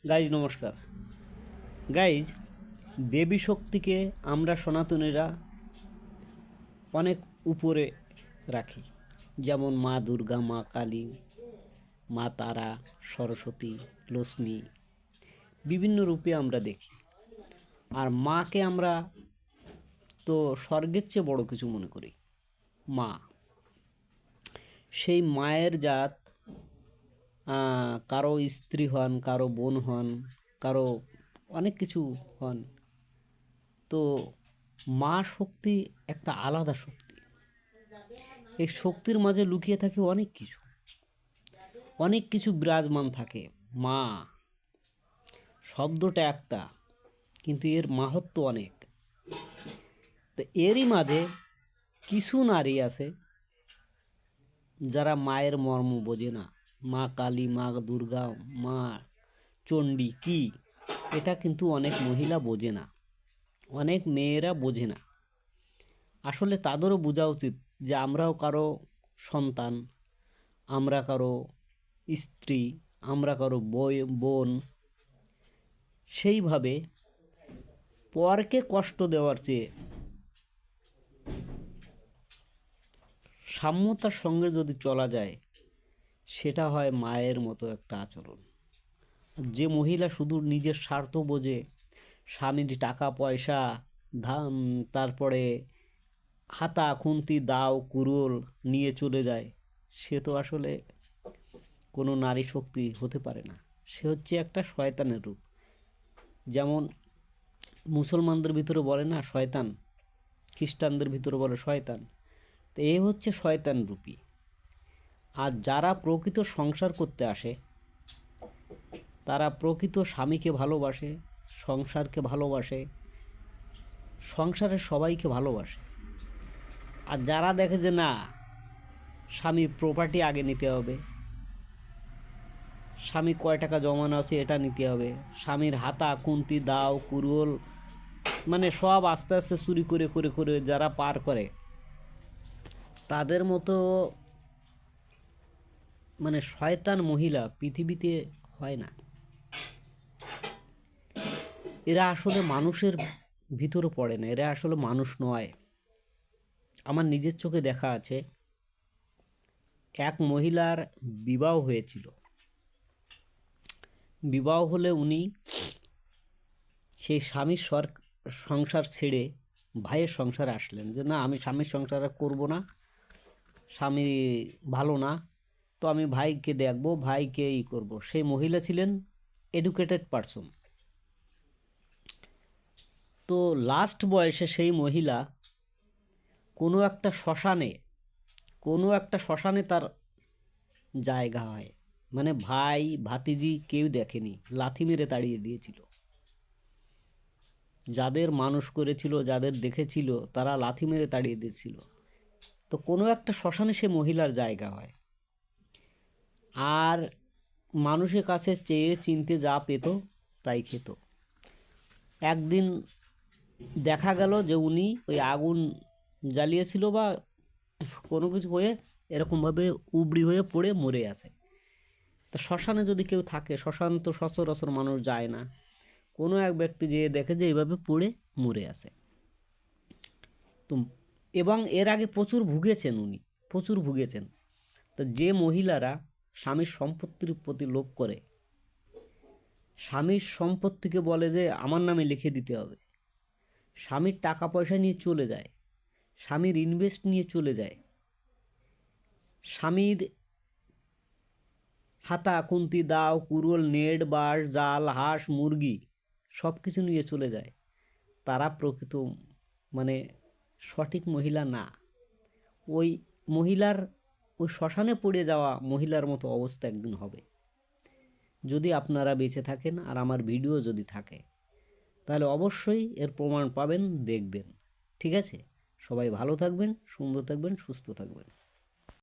Guys নমস্কার। Guys, দেবী শক্তিকে আমরা সনাতনীরা অনেক উপরে রাখি, যেমন মা দুর্গা, মা কালী, মা তারা, সরস্বতী, লক্ষ্মী, বিভিন্ন রূপে আমরা দেখি। আর মাকে আমরা তো স্বর্গের চেয়ে বড় কিছু মনে করি। মা, সেই মায়ের জাত কারো স্ত্রী হন, কারো বোন হন, কারো অনেক কিছু হন। তো মা শক্তি একটা আলাদা শক্তি। এই শক্তির মাঝে লুকিয়ে থাকে অনেক কিছু, অনেক কিছু বিরাজমান থাকে। মা শব্দটা একটা, কিন্তু এর মাহাত্ম্য অনেক। তো এরই মাঝে কিছু নারী আছে যারা মায়ের মর্ম বোঝে না। মা কালী, মা দুর্গা, মা চণ্ডী কি, এটা কিন্তু অনেক মহিলা বোঝে না, অনেক মেয়েরা বোঝে না। আসলে তাদেরও বোঝা উচিত যে আমরাও কারো সন্তান, আমরা কারো স্ত্রী, আমরা কারো বোন। সেইভাবে পরকে কষ্ট দেওয়ার চেয়ে সাম্যতার সঙ্গে যদি চলা যায়, সেটা হয় মায়ের মতো একটা আচরণ। যে মহিলা শুধু নিজের স্বার্থ বোঝে, স্বামীর টাকা পয়সা, তারপরে হাতা খুন্তি দাও কুড়োল নিয়ে চলে যায়, সে তো আসলে কোনো নারী শক্তি হতে পারে না। সে হচ্ছে একটা শয়তানের রূপ। যেমন মুসলমানদের ভিতরে বলে না শয়তান, খ্রিস্টানদের ভিতরে বলে শয়তান। তো এ হচ্ছে শয়তান রূপী। আর যারা প্রকৃত সংসার করতে আসে, তারা প্রকৃত স্বামীকে ভালোবাসে, সংসারকে ভালোবাসে, সংসারের সবাইকে ভালোবাসে। আর যারা দেখে যে না, স্বামীর প্রপার্টি আগে নিতে হবে, স্বামী কয় টাকা জমানো আছে এটা নিতে হবে, স্বামীর হাতা খুন্তি দাও কুড়োল মানে সব আস্তে আস্তে চুরি করে করে করে যারা পার করে, তাদের মতো মানে শয়তান মহিলা পৃথিবীতে হয় না। এরা আসলে মানুষের ভিতরে পড়ে না, এরা আসলে মানুষ নয়। আমার নিজের চোখে দেখা আছে, এক মহিলার বিবাহ হয়েছিল। বিবাহ হলে উনি সেই স্বামীর সংসার ছেড়ে ভাইয়ের সংসারে আসলেন, যে না আমি স্বামীর সংসার করব না, স্বামী ভালো না, তো আমি ভাইকে দেখবো, ভাইকে করব। সেই মহিলা ছিলেন এডুকেটেড পারসন। তো লাস্ট বয়সে সেই মহিলা কোনো একটা শ্মশানে তার জায়গা হয়, মানে ভাই ভাতিজি কেউ দেখেনি, লাথি মেরে তাড়িয়ে দিয়েছিল। যাদের মানুষ করেছিল, যাদের দেখেছিল, তারা লাথি মেরে তাড়িয়ে দিয়েছিল। তো কোনো একটা শ্মশানে সে মহিলার জায়গা হয়। আর মানুষের কাছে চেয়ে চিনতে যা পেত তাই খেত। একদিন দেখা গেল যে উনি ওই আগুন জ্বালিয়েছিল বা কোনো কিছু হয়ে এরকমভাবে উবড়ি হয়ে পড়ে মরে আছে। তা শ্মশানে যদি কেউ থাকে, শ্মশান তো সচরাচর মানুষ যায় না, কোনো এক ব্যক্তি যেয়ে দেখে যে এইভাবে পড়ে মরে আছে। তো এবং এর আগে প্রচুর ভুগেছেন, উনি প্রচুর ভুগেছেন। তো যে মহিলারা স্বামীর সম্পত্তির প্রতি লোভ করে, স্বামীর সম্পত্তিকে বলে যে আমার নামে লিখে দিতে হবে, স্বামীর টাকা পয়সা নিয়ে চলে যায়, স্বামীর ইনভেস্ট নিয়ে চলে যায়, স্বামীর হাতা খুন্তি দাও কুড়োল নেট বাঁশ জাল হাঁস মুরগি সব কিছু নিয়ে চলে যায়, তারা প্রকৃত মানে সঠিক মহিলা না। ওই মহিলার ওই শ্মশানে পড়ে যাওয়া মহিলার মতো অবস্থা একদিন হবে। যদি আপনারা বেঁচে থাকেন আর আমার ভিডিও যদি থাকে, তাহলে অবশ্যই এর প্রমাণ পাবেন, দেখবেন। ঠিক আছে, সবাই ভালো থাকবেন, সুন্দর থাকবেন, সুস্থ থাকবেন।